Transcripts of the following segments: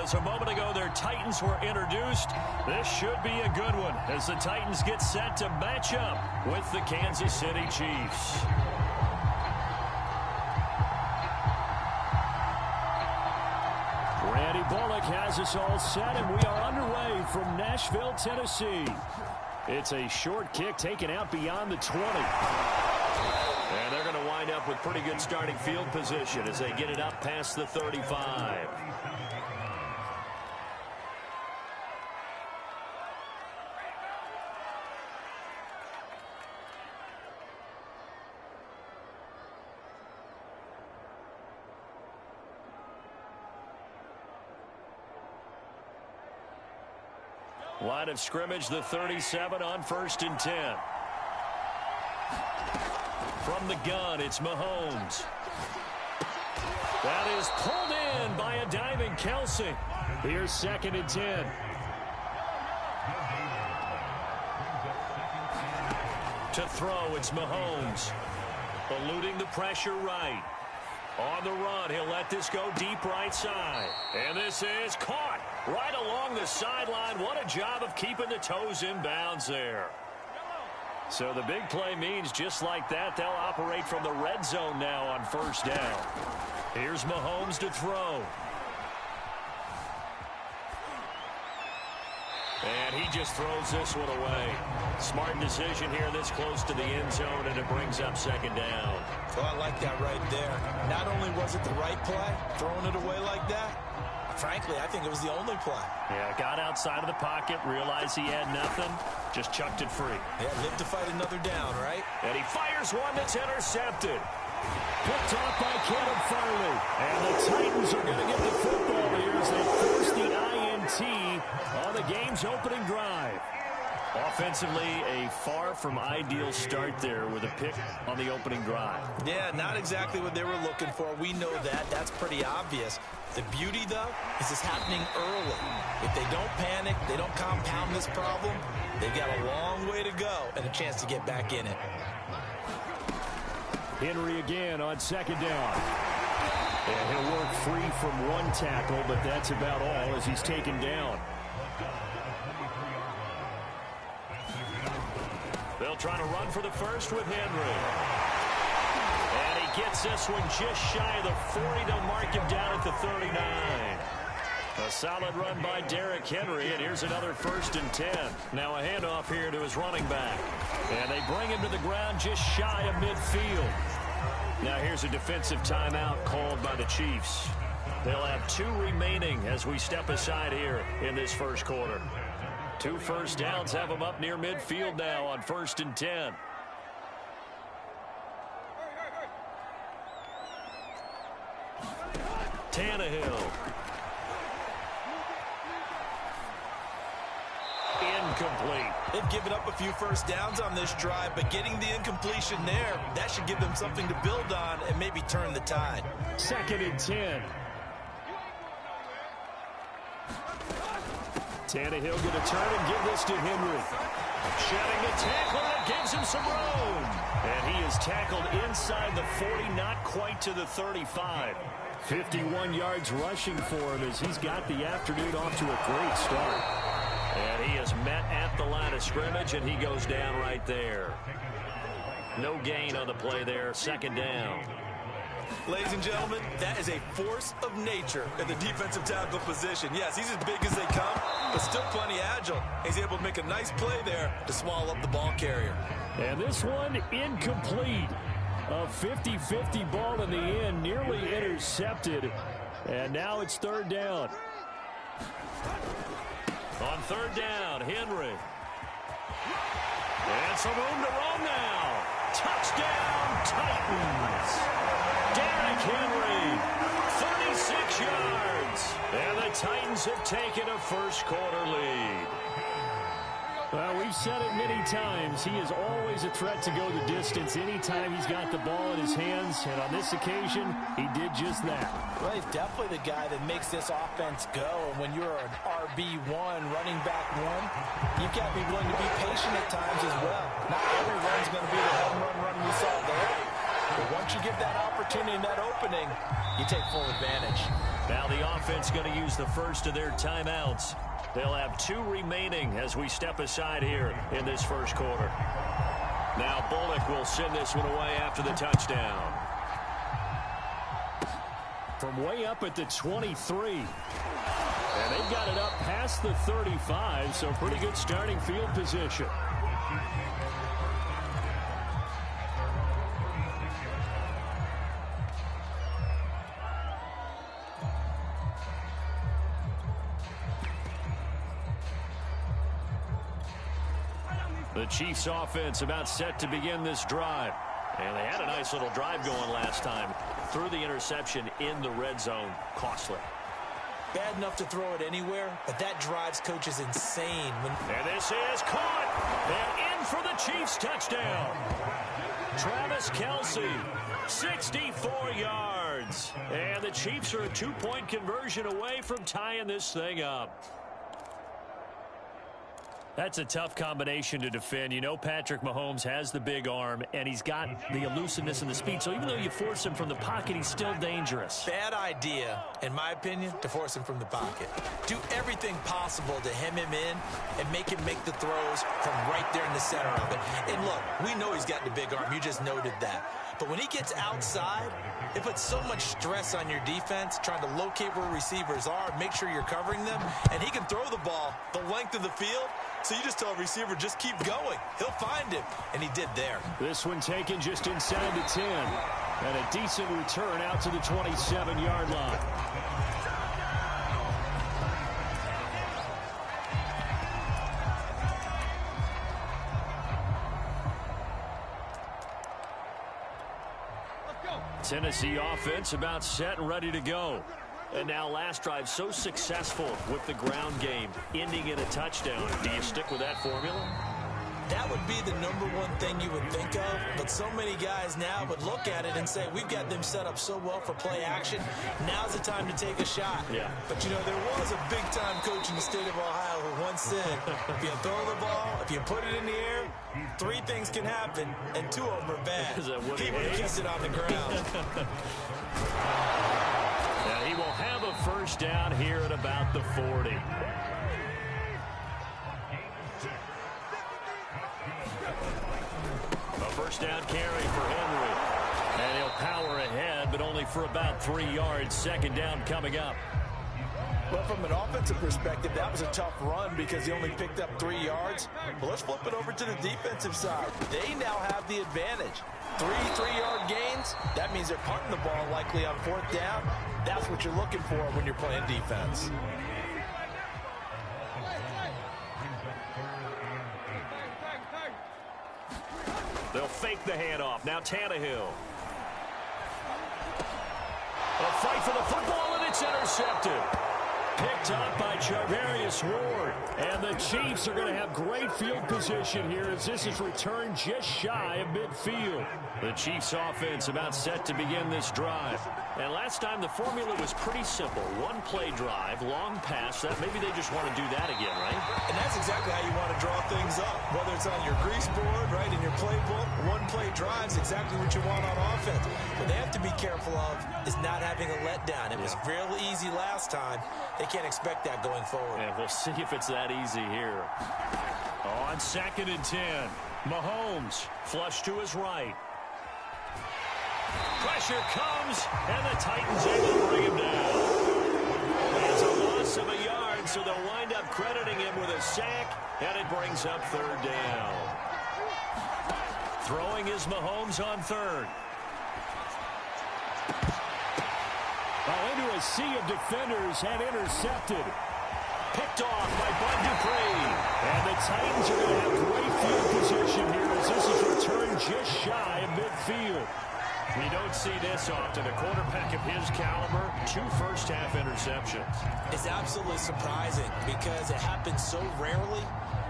as a moment ago their Titans were introduced. This should be a good one as the Titans get set to match up with the Kansas City Chiefs. Randy Bullock has us all set, and we are underway from Nashville, Tennessee. It's a short kick taken out beyond the 20. And they're going to wind up with pretty good starting field position as they get it up past the 35. Line of scrimmage, the 37 on 1st and 10. From the gun, it's Mahomes. That is pulled in by a diving Kelsey. Here's 2nd and 10. To throw, it's Mahomes. Eluding the pressure right. On the run, he'll let this go deep right side. And this is caught right along the sideline. What a job of keeping the toes in bounds there. So the big play means just like that, they'll operate from the red zone now on 1st down. Here's Mahomes to throw. And he just throws this one away. Smart decision here this close to the end zone, and it brings up 2nd down. Well, I like that right there. Not only was it the right play, throwing it away like that, frankly, I think it was the only play. Yeah, got outside of the pocket, realized he had nothing, just chucked it free. Yeah, live to fight another down, right? And he fires one that's intercepted. Picked off by Caleb Farley. And the Titans are going to get the football here as they force the INT on the game's opening drive. Offensively, a far from ideal start there with a pick on the opening drive. Yeah, not exactly what they were looking for. We know that. That's pretty obvious. The beauty, though, is it's happening early. If they don't panic, they don't compound this problem, they've got a long way to go and a chance to get back in it. Henry again on 2nd down. And he'll work free from one tackle, but that's about all as he's taken down. They'll try to run for the first with Henry. And he gets this one just shy of the 40. They'll mark him down at the 39. A solid run by Derrick Henry, and here's another 1st and 10. Now a handoff here to his running back. And they bring him to the ground just shy of midfield. Now here's a defensive timeout called by the Chiefs. They'll have 2 remaining as we step aside here in this first quarter. 2 first downs have them up near midfield now on 1st and 10. Tannehill. Incomplete. They've given up a few first downs on this drive, but getting the incompletion there, that should give them something to build on and maybe turn the tide. 2nd and 10. Tannehill going to turn and give this to Henry. Shedding the tackle, that gives him some room. And he is tackled inside the 40, not quite to the 35. 51 yards rushing for him as he's got the afternoon off to a great start. And he is met at the line of scrimmage, and he goes down right there. No gain on the play there, 2nd down. Ladies and gentlemen, that is a force of nature in the defensive tackle position. Yes, he's as big as they come, but still plenty agile. He's able to make a nice play there to swallow up the ball carrier. And this one incomplete. A 50-50 ball in the end, nearly intercepted. And now it's 3rd down. On 3rd down, Henry. And some room to roam now. Touchdown, Titans. Derrick Henry, 36 yards. And the Titans have taken a first quarter lead. Well, we've said it many times. He is always a threat to go the distance anytime he's got the ball in his hands. And on this occasion, he did just that. Well, he's definitely the guy that makes this offense go. And when you're an RB1, running back 1, you've got to be willing to be patient at times as well. Not every run's going to be the home run we saw there. But once you get that opportunity and that opening, you take full advantage. Now the offense going to use the first of their timeouts. They'll have 2 remaining as we step aside here in this first quarter. Now Bullock will send this one away after the touchdown. From way up at the 23. And they've got it up past the 35, so pretty good starting field position. The Chiefs offense about set to begin this drive. And they had a nice little drive going last time. Threw the interception in the red zone. Costly. Bad enough to throw it anywhere, but that drives coaches insane. And this is caught. And in for the Chiefs touchdown. Travis Kelce, 64 yards. And the Chiefs are a 2-point conversion away from tying this thing up. That's a tough combination to defend. You know Patrick Mahomes has the big arm, and he's got the elusiveness and the speed. So even though you force him from the pocket, he's still dangerous. Bad idea, in my opinion, to force him from the pocket. Do everything possible to hem him in and make him make the throws from right there in the center of it. And look, we know he's got the big arm. You just noted that. But when he gets outside, it puts so much stress on your defense trying to locate where receivers are, make sure you're covering them, and he can throw the ball the length of the field. So you just tell a receiver, just keep going. He'll find him, and he did there. This one taken just inside the 10. And a decent return out to the 27-yard line. Tennessee offense about set and ready to go. And now last drive so successful with the ground game, ending in a touchdown. Do you stick with that formula? That would be the #1 thing you would think of, but so many guys now would look at it and say, we've got them set up so well for play action. Now's the time to take a shot. Yeah. But, you know, there was a big-time coach in the state of Ohio who once said, if you throw the ball, if you put it in the air, 3 things can happen, and 2 of them are bad. He would have kept it on the ground. Now he will have a first down here at about the 40. A first down carry for Henry. And he'll power ahead, but only for about 3 yards. Second down coming up. Well, from an offensive perspective, that was a tough run because he only picked up 3 yards. But let's flip it over to the defensive side. They now have the advantage. 3 3-yard gains, that means they're punting the ball likely on 4th down. That's what you're looking for when you're playing defense. They'll fake the handoff. Now Tannehill. A fight for the football, and it's intercepted. Picked up by Charvarius Ward. And the Chiefs are going to have great field position here as this is returned just shy of midfield. The Chiefs offense about set to begin this drive. And last time the formula was pretty simple. 1-play drive, long pass. That maybe they just want to do that again, right? And that's exactly how you want to draw things up. Whether it's on your grease board, right, in your playbook, 1-play drive is exactly what you want on offense. What they have to be careful of is not having a letdown. It was real easy last time. They can't expect that going forward. And we'll see if it's that easy here. On 2nd and 10, Mahomes flush to his right. Pressure comes, and the Titans able to bring him down. It's a loss of a yard, so they'll wind up crediting him with a sack, and it brings up 3rd down. Throwing is Mahomes on 3rd. Well, into a sea of defenders and intercepted. Picked off by Bud Dupree. And the Titans are going to have great field position here as this is returned just shy of midfield. You don't see this often. A quarterback of his caliber, 2 first-half interceptions. It's absolutely surprising because it happens so rarely.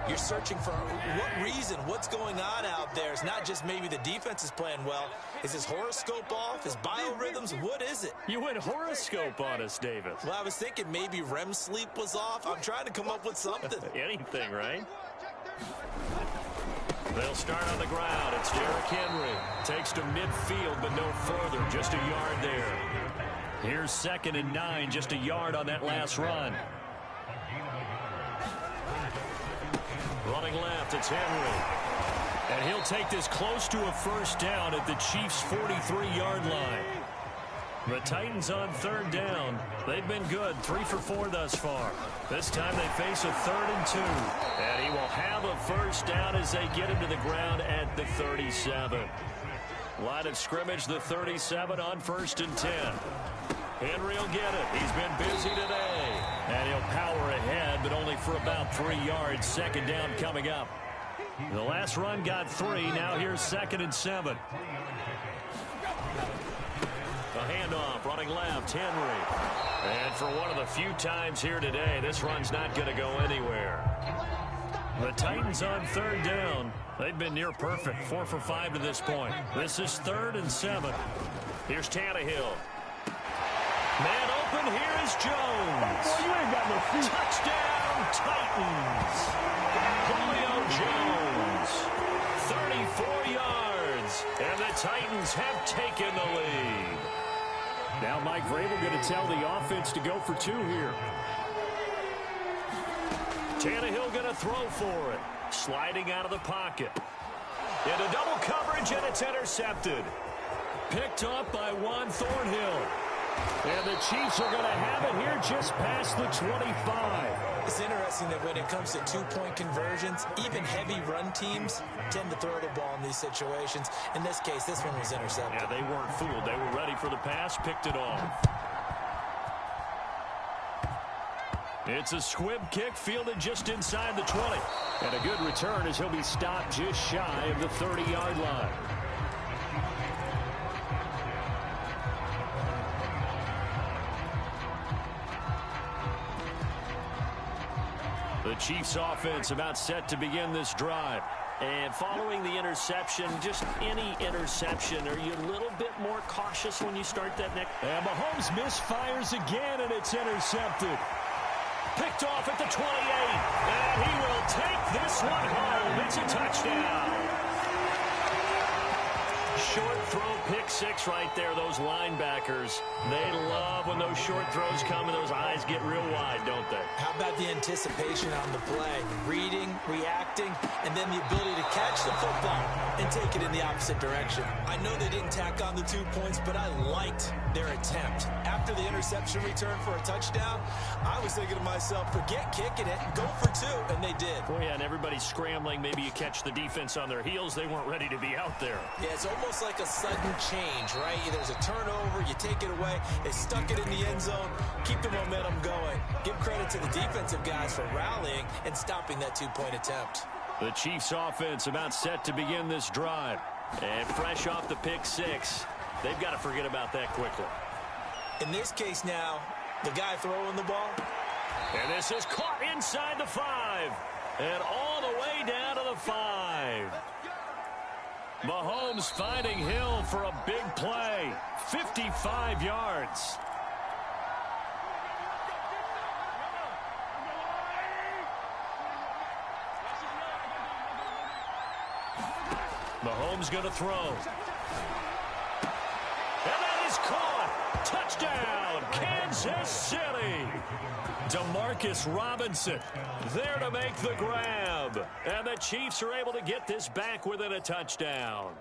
You're searching for what reason, what's going on out there. It's not just maybe the defense is playing well. Is his horoscope off? His biorhythms? What is it? You went horoscope on us, David. Well, I was thinking maybe REM sleep was off. I'm trying to come up with something. Anything, right? They'll start on the ground. It's Derrick Henry. Takes to midfield, but no further. Just a yard there. Here's 2nd and 9. Just a yard on that last run. Running left, it's Henry. And he'll take this close to a first down at the Chiefs' 43-yard line. The Titans on 3rd down. They've been good, 3 for 4 thus far. This time they face a 3rd and 2. And he will have a first down as they get him to the ground at the 37. Line of scrimmage, the 37 on 1st and 10. Henry will get it. He's been busy today. And he'll power ahead, but only for about 3 yards. 2nd down coming up. The last run got 3. Now here's 2nd and 7. A handoff, running left, Henry. And for one of the few times here today, this run's not going to go anywhere. The Titans on 3rd down. They've been near perfect, 4 for 5 to this point. This is 3rd and 7. Here's Tannehill. Man open, here is Jones. Boy, you ain't got no feet. Touchdown, Titans. Julio Jones, 34 yards, and the Titans have taken the lead. Now Mike Vrabel going to tell the offense to go for 2 here. Tannehill going to throw for it. Sliding out of the pocket. Into double coverage, and it's intercepted. Picked up by Juan Thornhill. And the Chiefs are going to have it here just past the 25. It's interesting that when it comes to 2-point conversions, even heavy run teams tend to throw the ball in these situations. In this case, this one was intercepted. Yeah, they weren't fooled. They were ready for the pass, picked it off. It's a squib kick fielded just inside the 20. And a good return as he'll be stopped just shy of the 30-yard line. The Chiefs offense about set to begin this drive. And following the interception, just any interception, are you a little bit more cautious when you start that next? And Mahomes misfires again, and it's intercepted. Picked off at the 28. And he will take this one home. It's a touchdown. Short throw, pick 6 right there. Those linebackers, they love when those short throws come and those eyes get real wide, don't they? How about the anticipation on the play? Reading, reacting, and then the ability to catch the football and take it in the opposite direction. I know they didn't tack on the 2 points, but I liked their attempt. After the interception return for a touchdown, I was thinking to myself, forget kicking it, go for 2, and they did. Oh, yeah, and everybody's scrambling. Maybe you catch the defense on their heels. They weren't ready to be out there. Yeah, it's almost like a sudden change, right? There's a turnover, you take it away, they stuck it in the end zone, keep the momentum going. Give credit to the defensive guys for rallying and stopping that 2-point attempt. The Chiefs offense about set to begin this drive. And fresh off the pick 6, they've got to forget about that quickly. In this case now, the guy throwing the ball. And this is caught inside the 5. And all the way down to the 5. Mahomes finding Hill for a big play. 55 yards. Mahomes going to throw. And that is caught. Touchdown, Kansas City. Demarcus Robinson there to make the grab. And the Chiefs are able to get this back within a touchdown.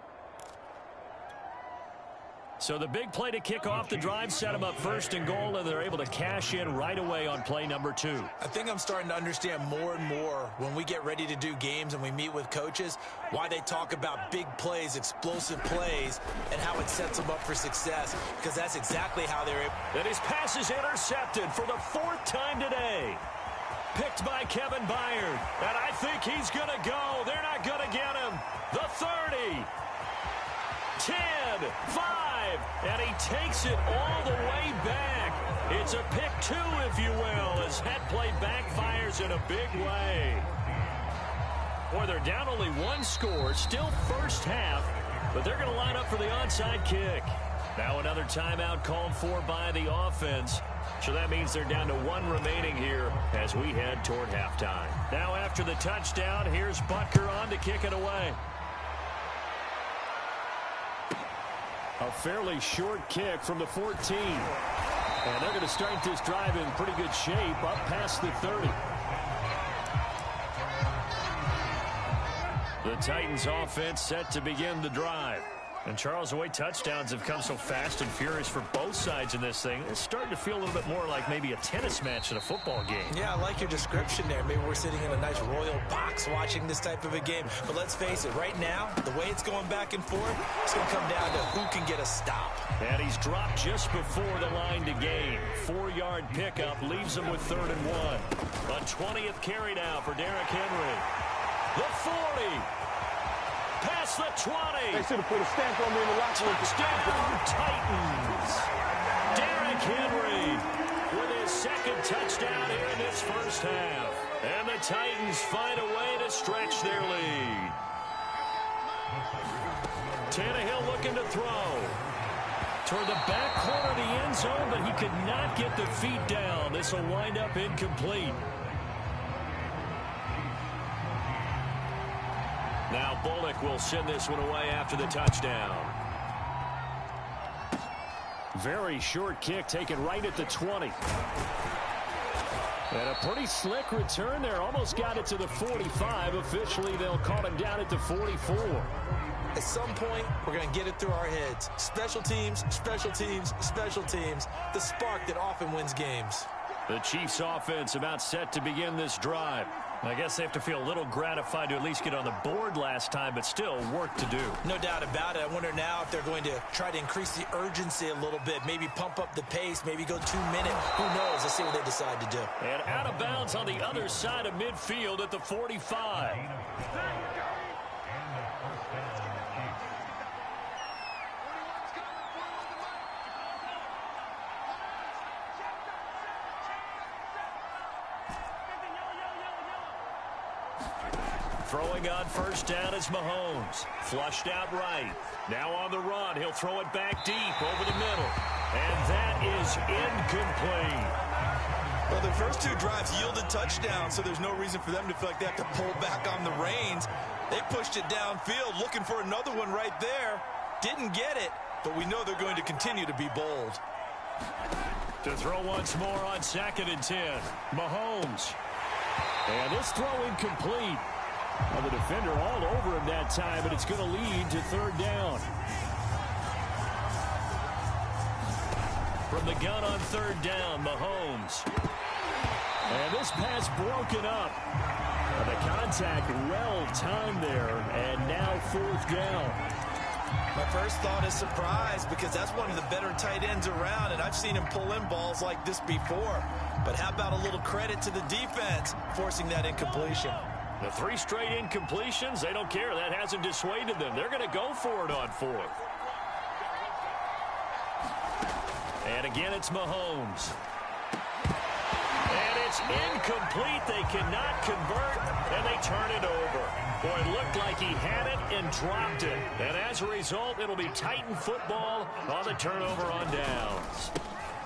So the big play to kick off the drive set them up 1st and goal, and they're able to cash in right away on play number 2. I think I'm starting to understand more and more when we get ready to do games and we meet with coaches why they talk about big plays, explosive plays, and how it sets them up for success, because that's exactly how they're able. And his pass is intercepted for the 4th time today. Picked by Kevin Byard. And I think he's going to go. They're not going to get him. The 30. 10, 5, and he takes it all the way back. It's a pick 2, if you will, as that play backfires in a big way. Boy, they're down only 1 score, still first half, but they're going to line up for the onside kick. Now another timeout called for by the offense. So that means they're down to 1 remaining here as as we head toward halftime. Now after the touchdown, here's Butker on to kick it away. A fairly short kick from the 14. And they're going to start this drive in pretty good shape up past the 30. The Titans offense set to begin the drive. And Charles, the way touchdowns have come so fast and furious for both sides in this thing, it's starting to feel a little bit more like maybe a tennis match in a football game. Yeah, I like your description there. Maybe we're sitting in a nice royal box watching this type of a game. But let's face it, right now, the way it's going back and forth, it's going to come down to who can get a stop. And he's dropped just before the line to gain. 4-yard pickup leaves him with 3rd and 1. A 20th carry now for Derrick Henry. The 40. Past the 20. They should have put a stamp on me in the locker room. Touchdown, Titans. Derrick Henry with his 2nd touchdown here in this first half. And the Titans find a way to stretch their lead. Tannehill looking to throw. Toward the back corner of the end zone, but he could not get the feet down. This will wind up incomplete. Now Bullock will send this one away after the touchdown. Very short kick taken right at the 20. And a pretty slick return there. Almost got it to the 45. Officially, they'll call him down at the 44. At some point, we're going to get it through our heads. Special teams, special teams, special teams. The spark that often wins games. The Chiefs offense about set to begin this drive. I guess they have to feel a little gratified to at least get on the board last time, but still work to do. No doubt about it. I wonder now if they're going to try to increase the urgency a little bit, maybe pump up the pace, maybe go 2 minutes. Who knows? Let's see what they decide to do. And out of bounds on the other side of midfield at the 45. Throwing on first down is Mahomes. Flushed out right. Now on the run. He'll throw it back deep over the middle. And that is incomplete. Well, their first 2 drives yielded touchdowns, so there's no reason for them to feel like they have to pull back on the reins. They pushed it downfield, looking for another one right there. Didn't get it, but we know they're going to continue to be bold. To throw once more on 2nd and 10. Mahomes. And this throw incomplete. Well, the defender all over him that time, but it's going to lead to 3rd down. From the gun on 3rd down, Mahomes. And this pass broken up. The contact well timed there, and now 4th down. My first thought is surprise, because that's one of the better tight ends around, and I've seen him pull in balls like this before. But how about a little credit to the defense forcing that incompletion? The 3 straight incompletions, they don't care. That hasn't dissuaded them. They're going to go for it on 4th. And again, it's Mahomes. And it's incomplete. They cannot convert, and they turn it over. Boy, it looked like he had it and dropped it. And as a result, it'll be Titan football on the turnover on downs.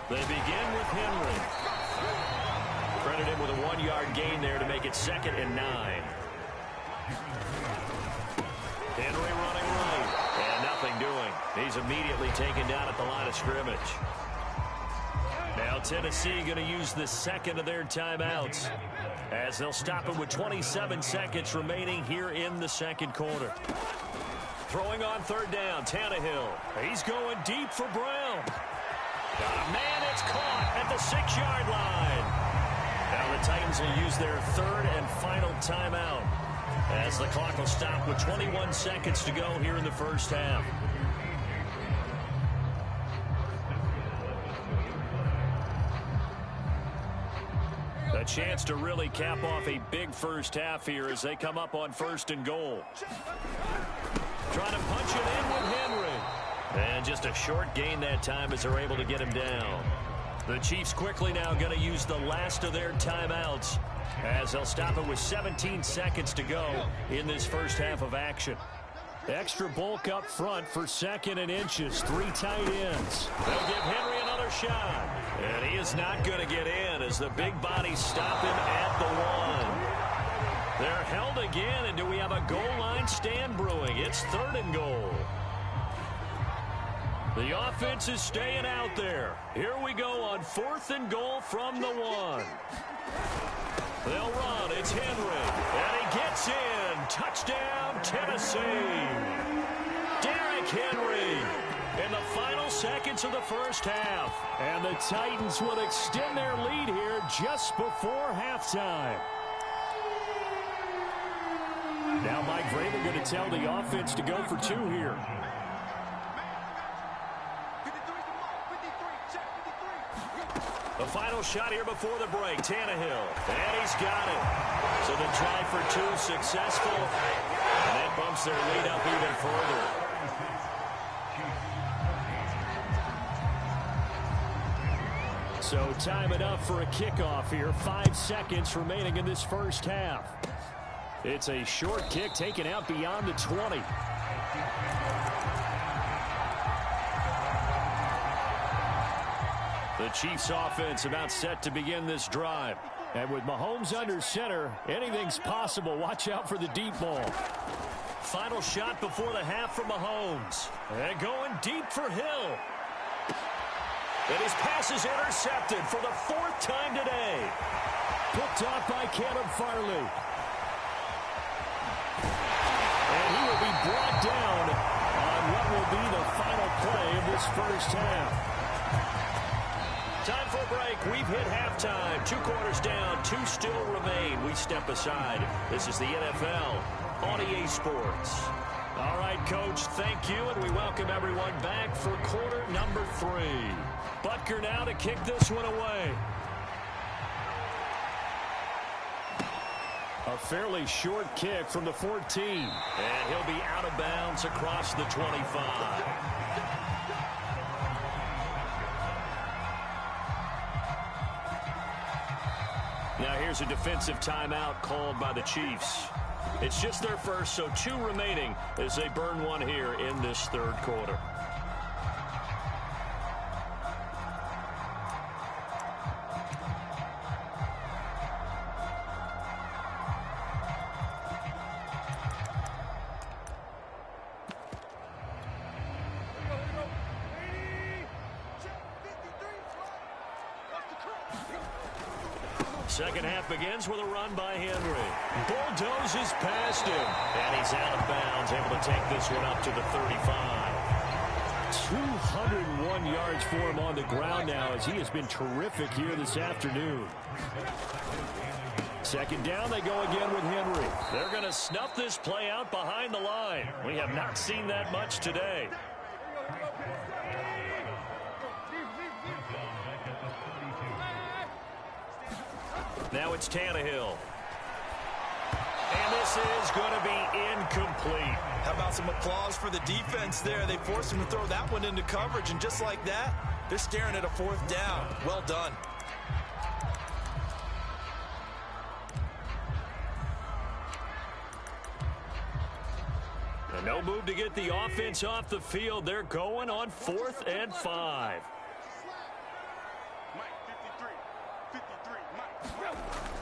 They begin with Henry. Credit him with a 1-yard gain there to make it 2nd and 9. Henry running right. And nothing doing. He's immediately taken down at the line of scrimmage. Now Tennessee going to use the 2nd of their timeouts as they'll stop it with 27 seconds remaining here in the 2nd quarter. Throwing on 3rd down, Tannehill. He's going deep for Brown. Got a man, it's caught at the 6-yard line. Now the Titans will use their 3rd and final timeout as the clock will stop with 21 seconds to go here in the first half. A chance to really cap off a big first half here as they come up on 1st and goal. Trying to punch it in with Henry. And just a short gain that time as they're able to get him down. The Chiefs quickly now going to use the last of their timeouts as they'll stop it with 17 seconds to go in this first half of action. Extra bulk up front for 2nd and inches. 3 tight ends. They'll give Henry another shot. And he is not going to get in as the big bodies stop him again, and do we have a goal line stand brewing? It's 3rd and goal. The offense is staying out there. Here we go on 4th and goal from the 1. They'll run. It's Henry. And he gets in. Touchdown, Tennessee. Derrick Henry in the final seconds of the first half. And the Titans will extend their lead here just before halftime. Now Mike Vrabel going to tell the offense to go for 2 here. The final shot here before the break, Tannehill. And he's got it. So the try for 2 successful. And that bumps their lead up even further. So time enough for a kickoff here. 5 seconds remaining in this first half. It's a short kick taken out beyond the 20. The Chiefs offense about set to begin this drive. And with Mahomes under center, anything's possible. Watch out for the deep ball. Final shot before the half from Mahomes. And going deep for Hill. And his pass is intercepted for the 4th time today. Picked off by Caleb Farley. And he will be brought down on what will be the final play of this first half. Time for a break. We've hit halftime. 2 quarters down. 2 still remain. We step aside. This is the NFL on EA Sports. All right, Coach, thank you, and we welcome everyone back for quarter number 3. Butker now to kick this one away. A fairly short kick from the 14. And he'll be out of bounds across the 25. Now here's a defensive timeout called by the Chiefs. It's just their first, so 2 remaining as they burn one here in this 3rd quarter. Second half begins with a run by Henry. Bulldozes past him. And he's out of bounds, able to take this one up to the 35. 201 yards for him on the ground now as he has been terrific here this afternoon. Second down, they go again with Henry. They're going to snuff this play out behind the line. We have not seen that much today. Now it's Tannehill. And this is going to be incomplete. How about some applause for the defense there? They forced him to throw that one into coverage, and just like that, they're staring at a 4th down. Well done. And no move to get the offense off the field. They're going on 4th and 5.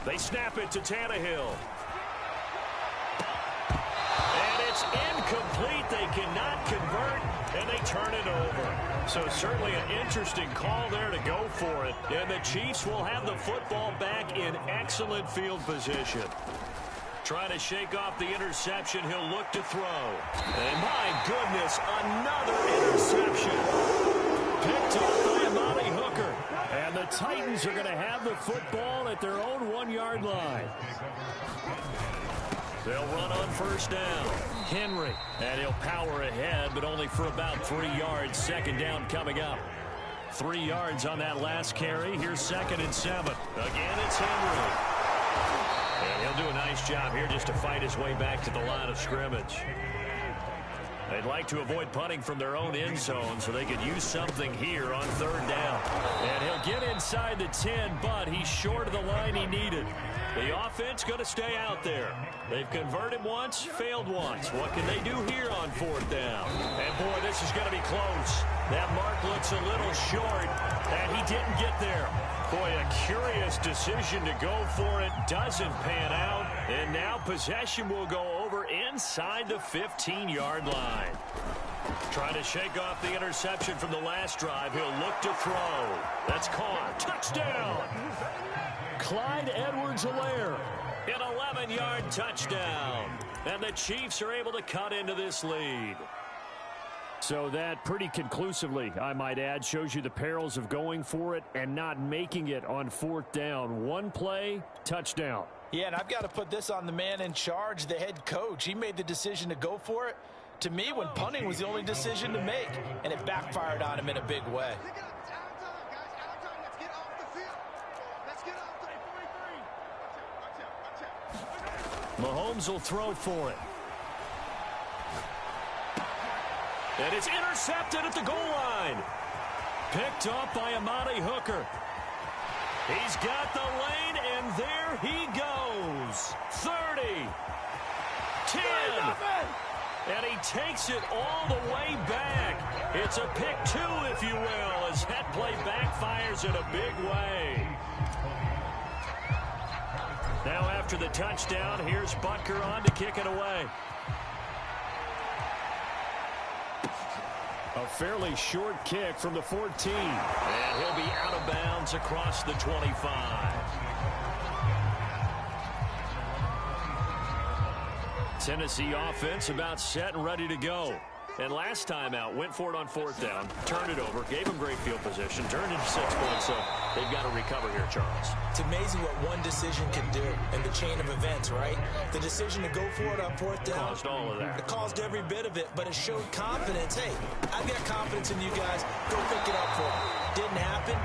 They snap it to Tannehill. And it's incomplete. They cannot convert, and they turn it over. So certainly an interesting call there to go for it. And the Chiefs will have the football back in excellent field position. Trying to shake off the interception. He'll look to throw. And my goodness, another interception. Picked up by Amani Hooker. And the Titans are going to have the football at their own 1-yard line. They'll run on first down. Henry. And he'll power ahead, but only for about 3 yards. Second down coming up. 3 yards on that last carry. Here's 2nd and 7. Again, it's Henry. And he'll do a nice job here just to fight his way back to the line of scrimmage. They'd like to avoid punting from their own end zone so they could use something here on 3rd down. And he'll get inside the 10, but he's short of the line he needed. The offense going to stay out there. They've converted once, failed once. What can they do here on fourth down? And, boy, this is going to be close. That mark looks a little short, and he didn't get there. Boy, a curious decision to go for it. Doesn't pan out. And now possession will go over inside the 15-yard line. Trying to shake off the interception from the last drive. He'll look to throw. That's caught. Touchdown. Clyde Edwards-Helaire. An 11-yard touchdown. And the Chiefs are able to cut into this lead. So that pretty conclusively, I might add, shows you the perils of going for it and not making it on fourth down. One play, touchdown. Yeah, and I've got to put this on the man in charge, the head coach. He made the decision to go for it. To me, when punting was the only decision to make, and it backfired on him in a big way. Mahomes will throw for it. And it's intercepted at the goal line. Picked up by Amani Hooker. He's got the lane, and there he goes. 30. 10. And he takes it all the way back. It's a pick two, if you will, as that play backfires in a big way. Now after the touchdown, here's Butker on to kick it away. A fairly short kick from the 14. And he'll be out of bounds across the 25. Tennessee offense about set and ready to go. And last time out, went for it on fourth down, turned it over, gave them great field position, turned into 6 points, so they've got to recover here, Charles. It's amazing what one decision can do in the chain of events, right? The decision to go for it on fourth down. Caused all of that. It caused every bit of it, but it showed confidence. Hey, I've got confidence in you guys. Go pick it up for me. Didn't happen.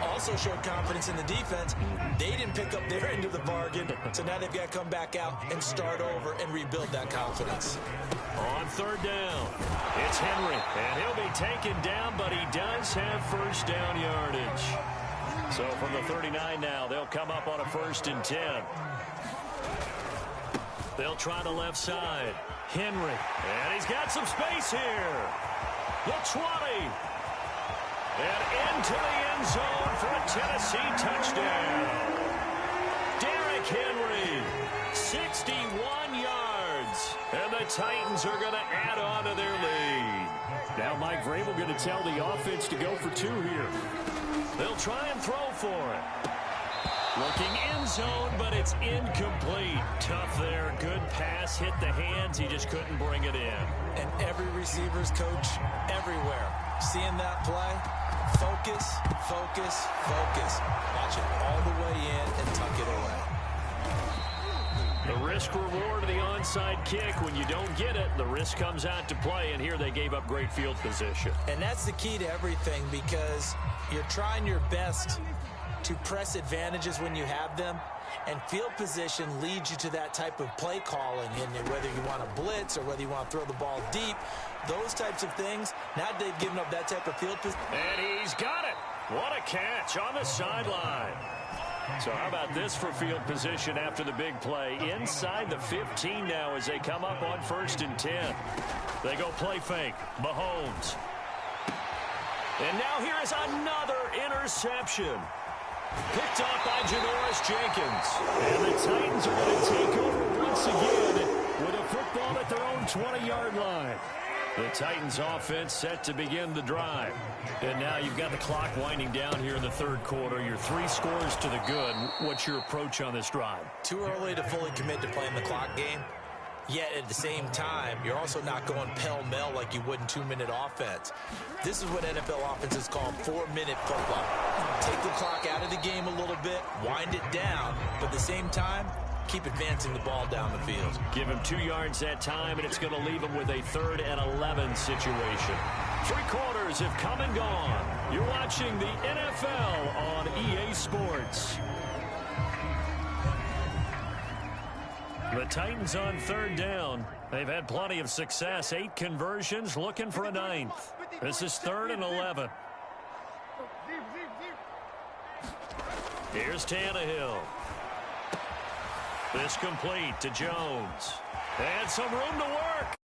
Also showed confidence in the defense. They didn't pick up their end of the bargain, so now they've got to come back out and start over and rebuild that confidence. On third down, it's Henry, and he'll be taken down, but he does have first down yardage. So from the 39 now, they'll come up on a 1st and 10. They'll try the left side. Henry, and he's got some space here. The 20. And into the end zone for a Tennessee touchdown. Derrick Henry, 61 yards. And the Titans are going to add on to their lead. Now Mike Vrabel going to tell the offense to go for 2 here. They'll try and throw for it. Looking end zone, but it's incomplete. Tough there. Good pass. Hit the hands. He just couldn't bring it in. And every receiver's coach everywhere. Seeing that play, focus, focus, focus. Watch it all the way in and tuck it away. The risk reward of the onside kick. When you don't get it, the risk comes out to play, and here they gave up great field position. And that's the key to everything, because you're trying your best to press advantages when you have them, and field position leads you to that type of play calling, and whether you want to blitz or whether you want to throw the ball deep, those types of things. Now they've given up that type of field position. And he's got it. What a catch on the sideline. So how about this for field position after the big play? Inside the 15 now as they come up on 1st and 10. They go play fake. Mahomes. And now here is another interception. Picked off by Janoris Jenkins. And the Titans are going to take over once again with a football at their own 20-yard line. The Titans offense set to begin the drive. And now you've got the clock winding down here in the third quarter. You're 3 scores to the good. What's your approach on this drive? Too early to fully commit to playing the clock game. Yet at the same time, you're also not going pell-mell like you would in 2-minute offense. This is what NFL offenses call 4-minute football. Take the clock out of the game a little bit, wind it down, but at the same time, keep advancing the ball down the field. Give him 2 yards that time, and it's going to leave him with a 3rd and 11 situation. 3 quarters have come and gone. You're watching the NFL on EA Sports. The Titans on 3rd down. They've had plenty of success. 8 conversions, looking for a 9th. This is 3rd and 11. Here's Tannehill. This complete to Jones. And some room to work.